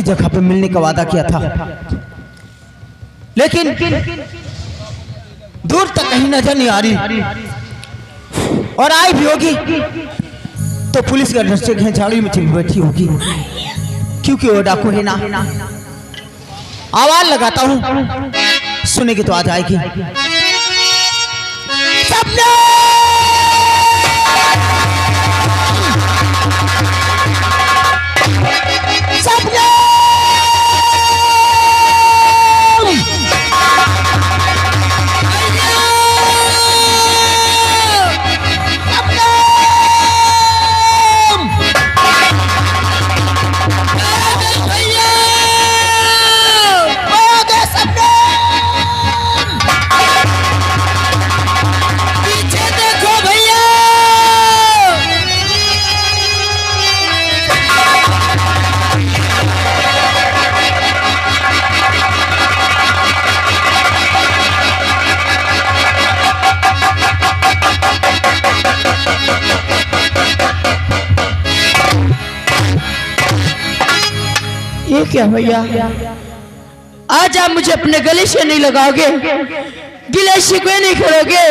जगह पे मिलने का वादा किया था, लेकिन दूर तक कहीं नजर नहीं आ रही, और आई भी होगी तो पुलिस के डर से झाड़ी में छिप बैठी होगी, क्योंकि वो डाकू है ना। आवाज लगाता हूं, सुनेगी तो आ जाएगी। सपने सपने ये क्या भैया, आज आप मुझे अपने गले से नहीं लगाओगे, गिले शिकवे नहीं करोगे?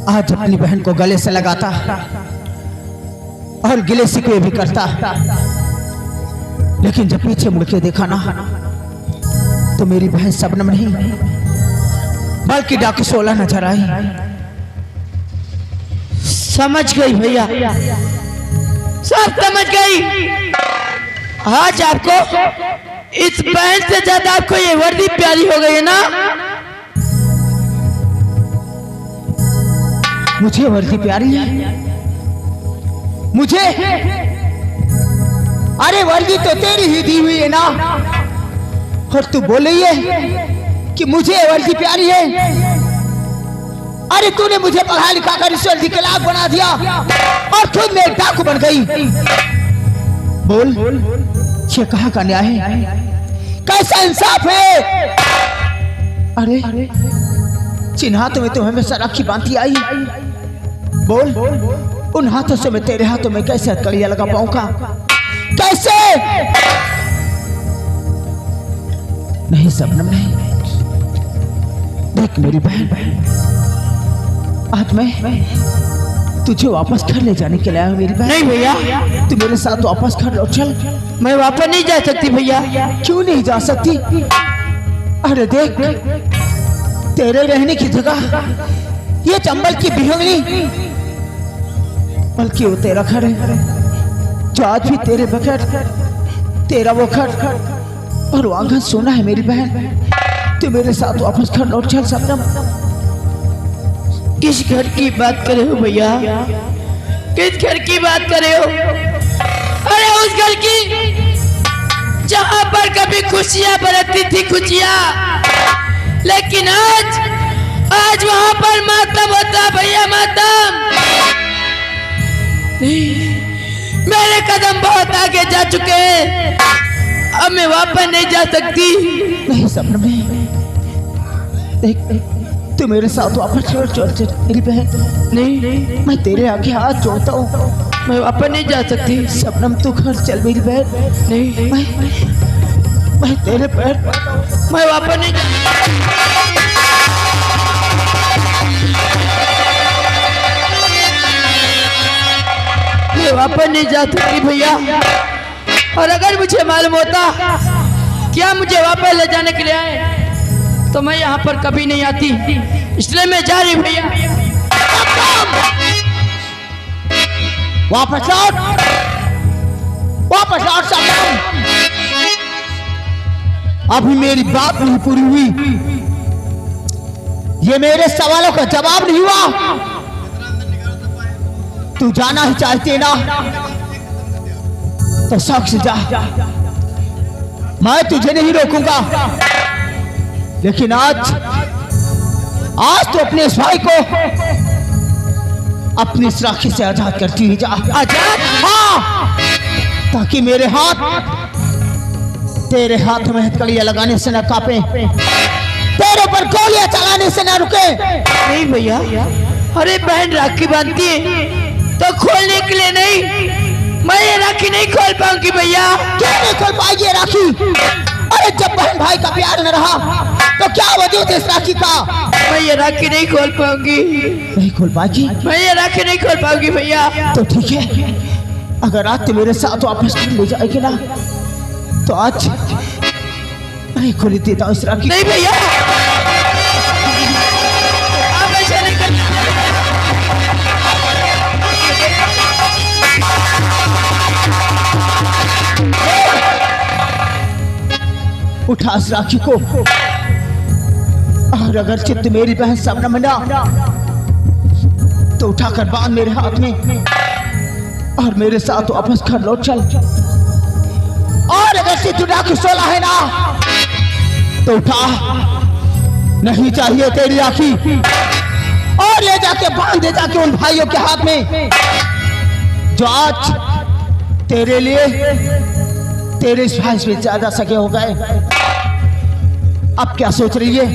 आज अपनी बहन को गले से लगाता और गिले शिकवे भी करता, लेकिन जब पीछे मुड़ के देखा ना तो मेरी बहन शबनम नहीं बल्कि डाकू सोला नजर आई। समझ गई भैया, सब समझ गई। आज आपको इस बहन से ज्यादा आपको ये वर्दी प्यारी हो गई है ना? मुझे वर्दी प्यारी है? मुझे? अरे वर्दी तो तेरी ही दी हुई है ना, और तू बोल रही है कि मुझे वर्दी प्यारी है। अरे तूने मुझे पढ़ा लिखा कर इस वर्दी के लायक बना दिया और खुद में एक डाकू बन गई। बोल, ये कहाँ का न्याय है? कैसा इंसाफ है? अरे जिन हाथों में तुम हमेशा राखी बांधती आई, बोल उन हाथों से मैं तेरे हाथों में कैसे हथकड़ियां लगा पाऊंगा? कैसे? नहीं शबनम नहीं, देख मेरी बहन, आज मैं तुझे वापस घर ले जाने के लिए आया हूं मेरी बहन। नहीं भैया, तू मेरे साथ वापस घर लौट चल। मैं वापस नहीं जा सकती भैया। क्यों नहीं जा सकती? अरे देख, तेरे रहने की जगह ये चंबल की बिहंगनी, बल्कि वो तेरा घर है जो आज भी तेरे बगैर, तेरा वो घर और वो आंगन सोना है मेरी बहन। तू मेरे साथ वापस घर लौट चल शबनम। किस घर की बात करे हो भैया? किस घर की बात करे हो? अरे उस घर की जहां पर कभी खुशियां बरतती थी, खुशियां, लेकिन आज वहां पर मातम होता भैया, मातम। मेरे कदम बहुत आगे जा चुके हैं, अब मैं वापस नहीं जा सकती। नहीं शबनम देख, तू मेरे साथ वापस चल मेरी बहन। नहीं, मैं तेरे आगे हाथ जोड़ता हूँ, मैं वापस नहीं जा सकती। शबनम तू घर चल मेरी बहन। नहीं, मैं तेरे पैर, मैं वापस नहीं जा। मैं वापस नहीं जा सकती भैया, और अगर मुझे मालूम होता क्या मुझे वापस ले जाने के लिए आए तो मैं यहाँ पर कभी नहीं आती, इसलिए मैं जा रही भैया। वापस लौट, वापस लौट शबनम। अभी मेरी बात नहीं पूरी हुई, ये मेरे सवालों का जवाब नहीं हुआ। तू जाना ही चाहती ना तो शौक से जा, मैं तुझे नहीं रोकूंगा, लेकिन आज तो अपने इस भाई को अपनी इस राखी से आजाद करती हुई जा। आजाद? हाँ, ताकि मेरे हाथ तेरे हाथ में हथकड़ियां लगाने से न कांपे, तेरे पर गोलियां चलाने से न रुके। नहीं भैया, अरे बहन राखी बांधती है, तो खोलने के लिए नहीं, मैं ये राखी नहीं खोल पाऊंगी भैया। क्यों नहीं खोल पाएगी ये राखी? अरे जब बहन भाई का प्यार न रहा तो क्या वजूद इस राखी का? मैं ये राखी नहीं खोल पाऊंगी। नहीं खोल पाएगी? मैं ये राखी नहीं खोल पाऊंगी भैया। तो ठीक है, अगर आज तुम मेरे साथ वापस ले जाएगी ना तो आज मैं खोल देता हूँ इस राखी। नहीं भैया, आप ऐसा नहीं कर। उठा इस राखी को, और अगर चित्त मेरी बहन शबनम ना तो उठाकर बांध मेरे हाथ में और मेरे साथ वापस घर लौट चल। और अगर चित्त राखी सोला है ना तो उठा, नहीं चाहिए तेरी राखी, और ले जाके बांध दे जाके उन भाइयों के हाथ में जो आज तेरे लिए तेरे इस भाई से ज्यादा सके हो गए। अब क्या सोच रही है?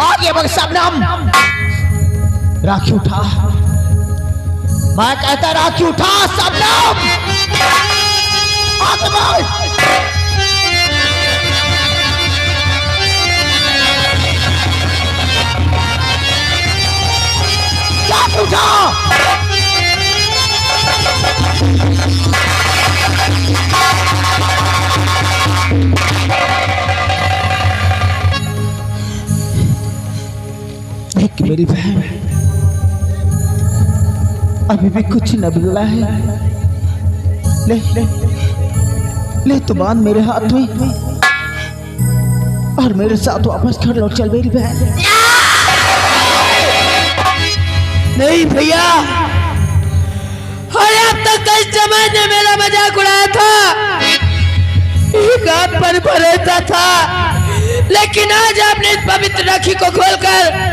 आगे बढ़ शबनम, राखी उठा, मैं कहता राखी उठा शबनम, आगे बढ़। राखी उठा। देख मेरी बहन, अभी भी कुछ न मिला है। ले ले ले तो बांध मेरे हाथ में और मेरे साथ वापस घर लौट चल मेरी बहन। नहीं भैया, अरे अब तक तो इस जमाने ने मेरा मजाक उड़ाया था, एक आप पर भरोसा था, लेकिन आज आपने इस पवित्र राखी को खोलकर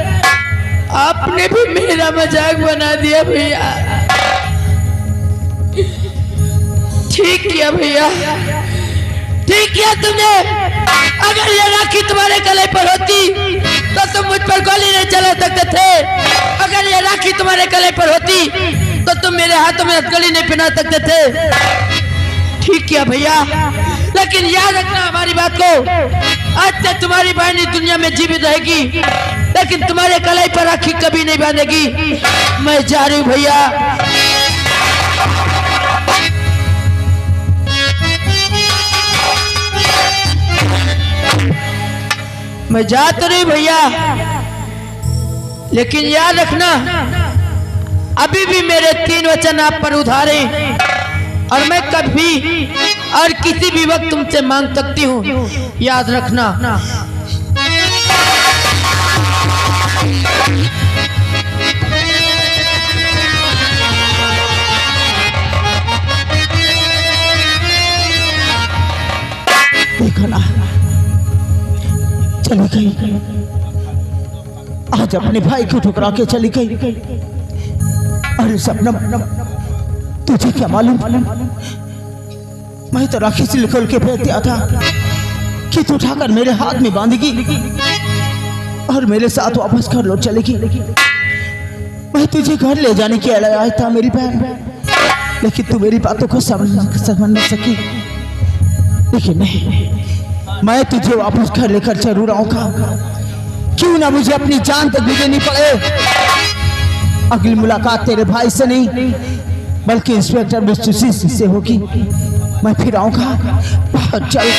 आपने भी मेरा मजाक बना दिया भैया। ठीक किया भैया, ठीक किया तुमने। अगर ये राखी तुम्हारे गले पर होती तो तुम मुझ पर गोली नहीं चला सकते थे। अगर ये राखी तुम्हारे गले पर होती तो तुम मेरे हाथों में हथकड़ी नहीं पहना सकते थे। ठीक किया भैया, लेकिन याद रखना हमारी बात को, आज तक तुम्हारी बहन दुनिया में जीवित रहेगी, लेकिन तुम्हारे कलाई पर राखी कभी नहीं बांधेगी। मैं जा रही हूँ भैया। मैं जा तो रही भैया, लेकिन याद रखना अभी भी मेरे 3 वचन आप पर उधारे, और मैं कभी और किसी भी वक्त तुमसे मांग सकती हूँ, याद रखना। देखो ना, चली गई, आज अपने भाई को ठुकरा के चली गई। अरे शबनम, तुझे क्या मालूम, मैं तो राखी से खोल के फेंक दिया था कि तू उठाकर मेरे हाथ में बांधेगी और मेरे साथ वापस घर लौट चलेगी। मैं तुझे घर ले जाने के लिए आया था मेरी बहन, लेकिन तू मेरी बातों को समझ न सकी। लेकिन नहीं, मैं तुझे वापस घर लेकर जरूर आऊंगा, क्यों ना मुझे अपनी जान तक भी देनी पड़े। अगली मुलाकात तेरे भाई से नहीं बल्कि इंस्पेक्टर मिस्टर से होगी। मैं फिर आऊंगा, बहुत जल्द।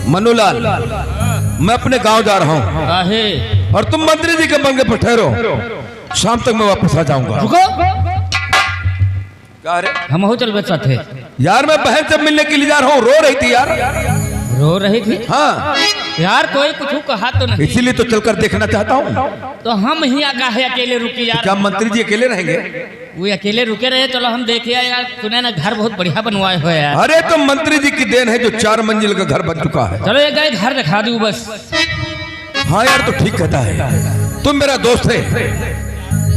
मनुलाल, मैं अपने गांव जा रहा हूँ और तुम मंत्री जी के बंगले पर ठहरो, शाम तक मैं वापस आ जाऊंगा। क्या रे? हम हो चल बच्चा थे यार, मैं बहन से मिलने के लिए जा रहा हूँ, रो रही थी यार। रो रही थी? हाँ यार, कोई कुछ कहा तो नहीं, इसीलिए तो चलकर देखना चाहता हूँ। तो हम ही आगा है अकेले रुकी यार। क्या मंत्री जी अकेले रहेंगे? वो अकेले रुके रहे, चलो हम देखे यार। सुने ना घर बहुत बढ़िया बनवाए हुए यार। अरे तो मंत्री जी की देन है जो 4 मंजिल का घर बन चुका है। चलो एक घर दिखा दूं बस। हाँ यार, तो ठीक कहता है, तुम मेरा दोस्त है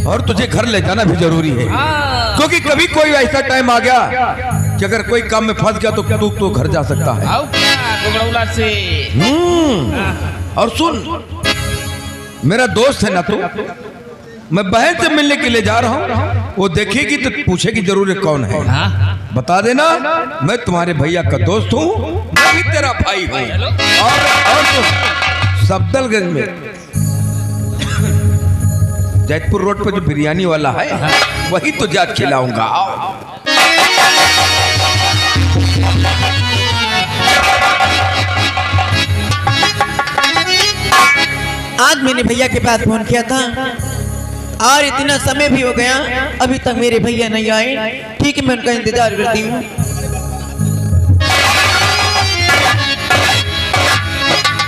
और तुझे घर ले जाना भी जरूरी है, क्योंकि कभी कोई ऐसा टाइम आ गया कि अगर कोई काम में फंस गया तो घर जा सकता है। आओ क्या गुगड़ौला से। और सुन, मेरा दोस्त है ना तू, मैं बहन से मिलने के लिए जा रहा हूँ, वो देखेगी तो पूछेगी जरूर कौन है। हाँ? बता देना मैं तुम्हारे भैया का दोस्त हूँ, मैं भी तेरा भाई हूँ। और सुन, सफदरगंज में जैतपुर रोड पर जो बिरयानी वाला है वही तो जात खिलाऊंगा। आज मैंने भैया के पास फोन किया था और इतना समय भी हो गया, अभी तक मेरे भैया नहीं आए। ठीक है, मैं उनका इंतजार करती हूँ।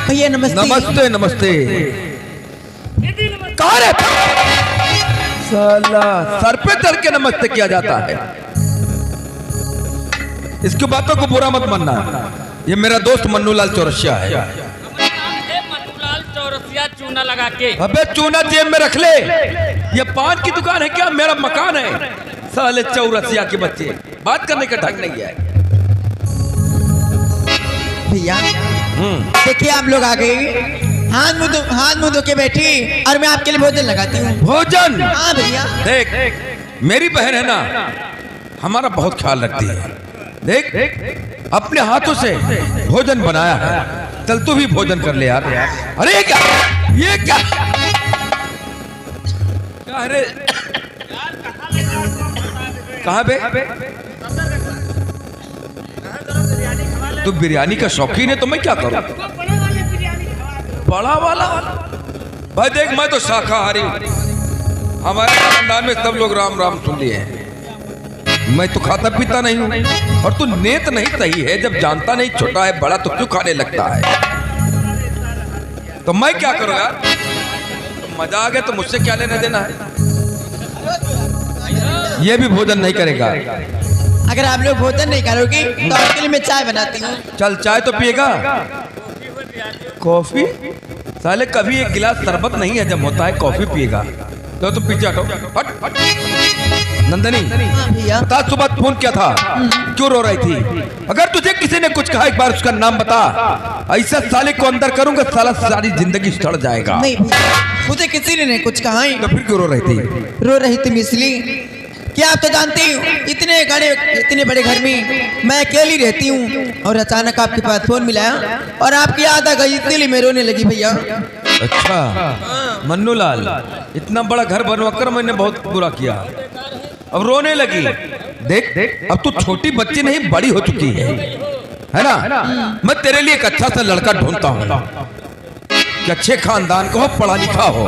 भैया नमस्ते। नमस्ते नमस्ते। कहाँ रे? साला सर पे चढ़ के नमस्ते किया जाता है। इसकी बातों को बुरा मत मानना, ये मेरा दोस्त मन्नूलाल चौरसिया है। मन्नूलाल चौरसिया चूना लगा के। अबे चूना जेब में रख ले, ये पान की दुकान है क्या? मेरा मकान है। साले चौरसिया के बच्चे, बात करने का ढंग नहीं है। भैया देखिए, आप लोग आ गए, हाथ मुंह धो के बैठी और मैं आपके लिए भोजन लगाती हूँ। भोजन? हाँ भैया। देख, मेरी बहन है ना, हमारा बहुत ख्याल रखती है। देख, अपने हाथों से भोजन बनाया है, चल तू भी भोजन कर ले यार। अरे क्या ये क्या अरे कहाँ बे? तू बिरयानी का शौकीन है तो मैं क्या करूं? बड़ा वाला भाई देख, मैं तो शाकाहारी हूं, हमारे खानदान में सब लोग राम राम सुन लिए हैं। मैं तो खाता पीता नहीं हूं, और तू नेत नहीं सही है, जब जानता नहीं छोटा है बड़ा तो क्यों खाने लगता है? तो मैं क्या करूं यार? तो मजा आ गया तो मुझसे क्या लेना देना है? ये भी भोजन नहीं करेगा। अगर आप लोग भोजन नहीं करोगे तो आपके लिए मैं चाय बनाती हूँ। चल, चाय तो पिएगा। कॉफी? साले कभी एक गिलास शरबत नहीं हजम होता है, कॉफी पिएगा? तो तुम पीछे हटो। हट हट। नंदनी, भैया बता, सुबह फोन किया था, क्यों रो रही थी? अगर तुझे किसी ने कुछ कहा एक बार उसका नाम बता, ऐसा साले को अंदर करूंगा, साला सारी जिंदगी सड़ जाएगा। नहीं भैया, मुझे किसी ने नहीं कुछ कहा ही। तो फिर क्यों रो रही थी? रो रही थी इसलिए क्या आप तो जानते हो, इतने बड़े घर में मैं अकेली रहती हूँ, और अचानक आपके पास फोन मिलाया और आपकी याद आ गई, इसलिए मैं रोने लगी भैया। अच्छा मन्नूलाल, इतना बड़ा घर बनवाकर मैंने बहुत बुरा किया, अब रोने लगी। देख, अब तू छोटी बच्ची नहीं, बड़ी हो चुकी है ना? मैं तेरे लिए एक अच्छा सा लड़का ढूंढता हूँ कि अच्छे खानदान का हो, पढ़ा लिखा हो,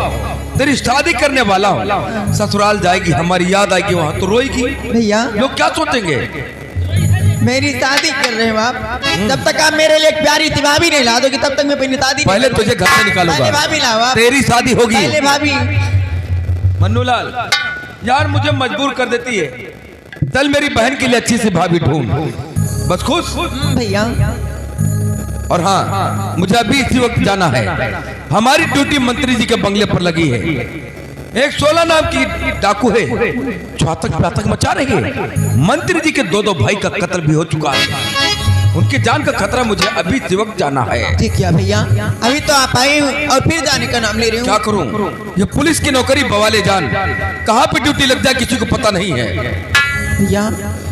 तेरी शादी करने वाला हो। ससुराल जाएगी, हमारी याद आएगी, वहां तो रोएगी। भैया लोग क्या सोचेंगे? मेरी शादी कर रहे हो आप, जब तक आप मेरे लिए एक प्यारी सी भाभी नहीं ला दोगे तब तक मैं अपनी शादी। पहले तुझे घर से निकालूंगा, पहले भाभी लाओ आप। तेरी शादी होगी। पहले भाभी। मन्नूलाल यार, मुझे मजबूर कर देती है। चल मेरी बहन के लिए अच्छी सी भाभी ढूंढ, बस खुश। भैया और हाँ, मुझे अभी इसी वक्त जाना है, हमारी ड्यूटी मंत्री जी के बंगले पर लगी है। एक 16 नाम की डाकू है, चातक मचा रही है। मंत्री जी के 2 भाई का कत्ल भी हो चुका है, उनकी जान का खतरा, मुझे अभी इसी वक्त जाना है। ठीक है भैया, अभी तो आप आए और फिर जाने का नाम ले रहे हो। क्या करूं? ये पुलिस की नौकरी बवाले जान, कहाँ पे ड्यूटी लग जाए किसी को पता नहीं है। भैया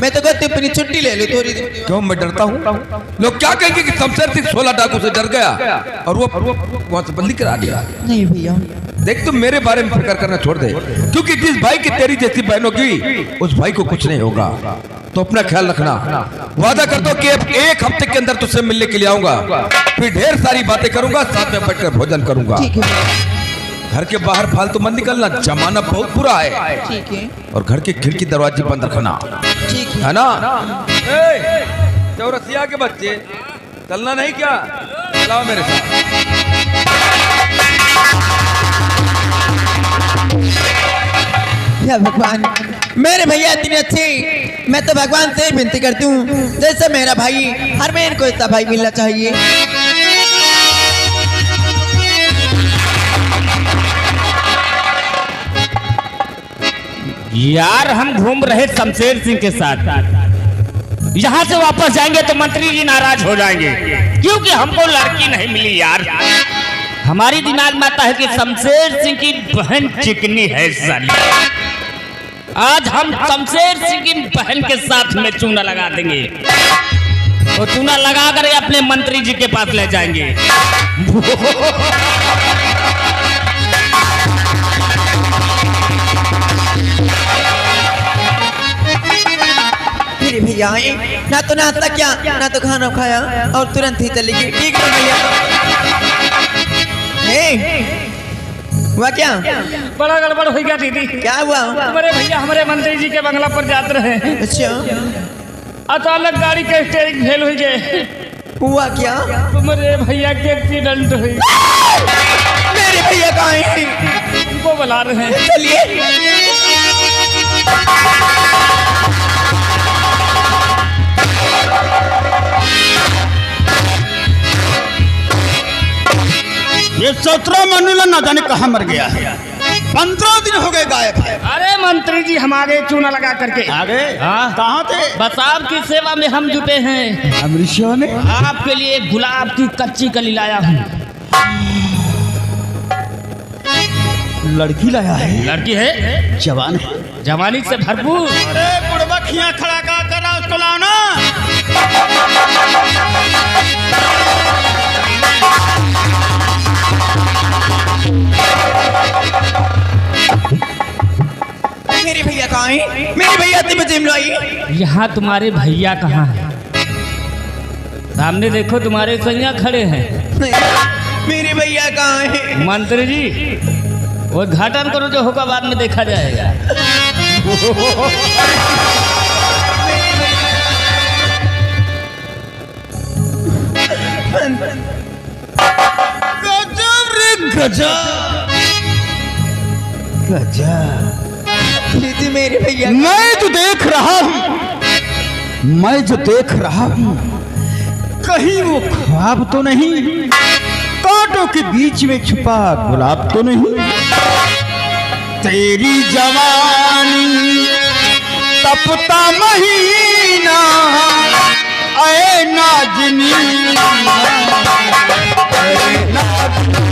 मैं तो कहती हूँ अपनी छुट्टी ले लो थोड़ी देर। क्यों? मैं डरता हूँ। लोग क्या कहेंगे कि शमशेर सिंह 16 डाकू से डर गया और वो वहां से बंदी करा दिया। नहीं भैया, देख, तुम मेरे बारे में फिक्र करना छोड़ दे, क्योंकि जिस भाई की तेरी जैसी बहनों की, उस भाई को कुछ नहीं होगा। तो अपना ख्याल रखना। वादा करता हूँ कि एक हफ्ते के अंदर तुझसे मिलने के लिए आऊंगा, फिर ढेर सारी बातें करूंगा, साथ में बैठकर भोजन करूंगा। ठीक है। घर के बाहर फालतू मत निकलना, जमाना बहुत बुरा है। ठीक है। और घर की खिड़की दरवाजे बंद रखना, ठीक है ना? चौरसिया के बच्चे, चलना नहीं क्या? चलाओ मेरे साथ। या भगवान, मेरे भैया इतने अच्छे, मैं तो भगवान से विनती करती हूँ जैसे मेरा भाई, हर मेरे को ऐसा भाई मिलना चाहिए। यार हम घूम रहे शमशेर सिंह के साथ, यहाँ से वापस जाएंगे तो मंत्री जी नाराज हो जाएंगे, क्योंकि हमको लड़की नहीं मिली यार। हमारी दिमाग में आता है कि शमशेर सिंह की बहन चिकनी है साली। आज हम शमशेर सिंह की बहन के साथ में चूना लगा देंगे, तो चूना लगा कर अपने मंत्री जी के पास ले जाएंगे। मेरे भैया आए, ना तो नाश्ता क्या ना तो खाना खाया और तुरंत ही चली गई। ठीक है भैया। हुआ क्या? बड़ा गड़बड़ हो गया दीदी। क्या हुआ? हमारे भैया हमारे मंत्री जी के बंगला पर जाते रहे, अच्छा, अचानक गाड़ी के स्टीयरिंग फेल हो गए। हुआ क्या? तुम्हारे भैया के एक्सीडेंट हुई। मेरे भैया कहाँ हैं? उनको बुला रहे हैं। चलिए। ये 17 मनुला ना जाने कहाँ मर गया है। 15 दिन हो गए गायब है। अरे मंत्री जी हम आगे चूना लगा करके आ गए? हाँ। कहाँ थे? बस आपकी सेवा में हम जुटे हैं। अमरीशा ने आपके लिए गुलाब की कच्ची कली लाया हूँ। लड़की लाया है? लड़की है, जवान है, जवानी से भरपूर। अरे बुढ़बक यहाँ खड़ा कर रहा, उसको लाओ ना। मेरे भैया कहाँ हैं? मेरे भैया तिम लाई। यहाँ तुम्हारे भैया कहाँ हैं? सामने देखो तुम्हारे सैया खड़े हैं। मेरे भैया कहाँ हैं? मंत्री जी वो उद्घाटन करो, जो होगा बाद में देखा जाएगा। गजब रे गजब, गजब। दीदी मेरे भैया मैं जो देख रहा हूँ, मैं जो देख रहा हूँ, कहीं वो ख्वाब तो नहीं, कांटों के बीच में छुपा गुलाब तो नहीं। तेरी जवानी तपता महीना, ऐ नाज़नी, ऐ नाज़नी।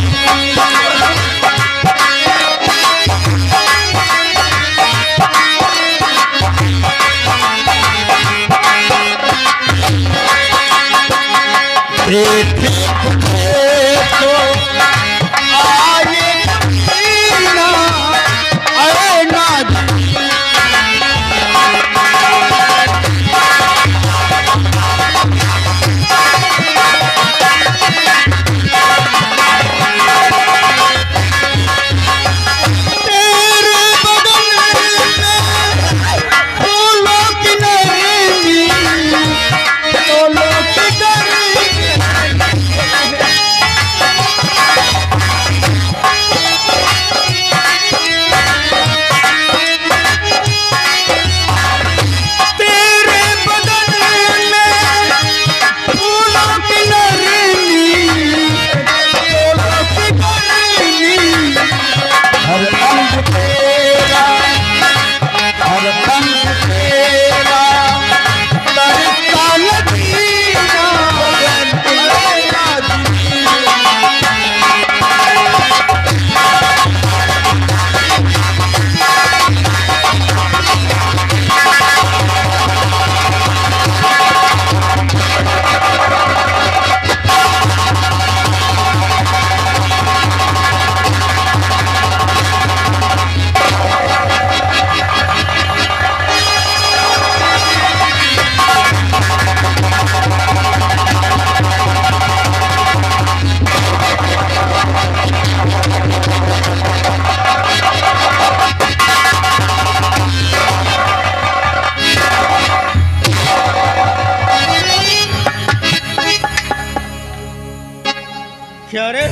क्या रे,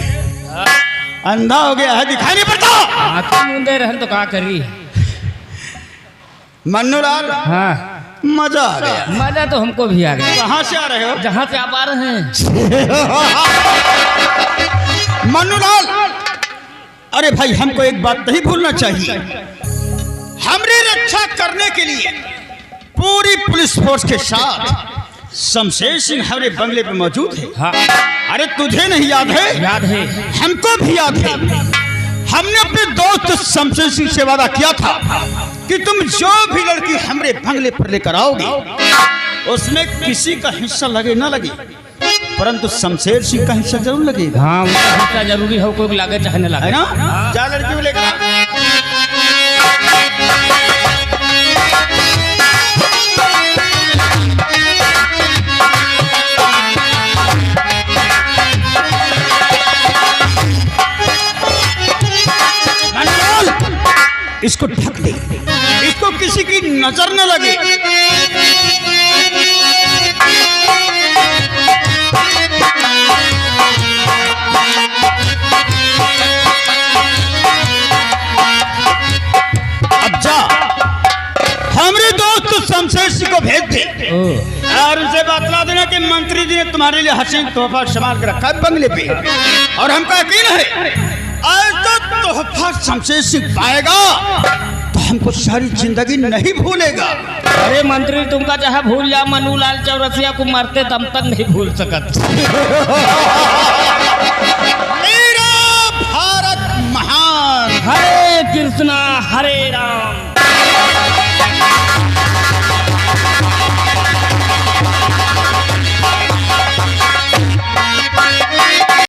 अंधा हो गया है, दिखाई नहीं पड़ता? आंखें मूंदे रहन तो क्या करी। मन्नूलाल, हाँ मजा आ गया। मजा तो हमको भी आ गया। कहाँ से आ रहे हो? जहाँ से आप आ रहे हैं। मन्नूलाल, अरे भाई हमको एक बात नहीं भूलना चाहिए। हमरी रक्षा करने के लिए पूरी पुलिस फोर्स के साथ शमशेर सिंह हमारे बंगले पे मौजूद है। हाँ अरे तुझे नहीं याद है? याद है। हमको भी याद है। हमने अपने दोस्त शमशेर सिंह से वादा किया था कि तुम जो भी लड़की हमारे बंगले पर लेकर आओगे उसमें किसी का हिस्सा लगे ना लगे, परंतु शमशेर सिंह का हिस्सा जरूर लगेगा। हाँ उनका हिस्सा जरूरी है, कोई लागे चाहे न लागे, है ना? जा लड़की को लेकर आ। इसको ढक दे, इसको किसी की नजर न लगे। अब जा हमारे दोस्त शमशेर सिंह को भेज दे और उसे बतला देना कि मंत्री जी ने तुम्हारे लिए हसीन तोहफा संभाल के रखा है बंगले पे, और हमका यकीन है आज तो तोहफा शमशेर सिंह पाएगा तो हमको सारी जिंदगी नहीं भूलेगा। अरे मंत्री तुमका चाहे भूल जा, मन्नूलाल चौरसिया को मरते दम तक नहीं भूल सकत। मेरा भारत महान। हरे कृष्णा हरे राम।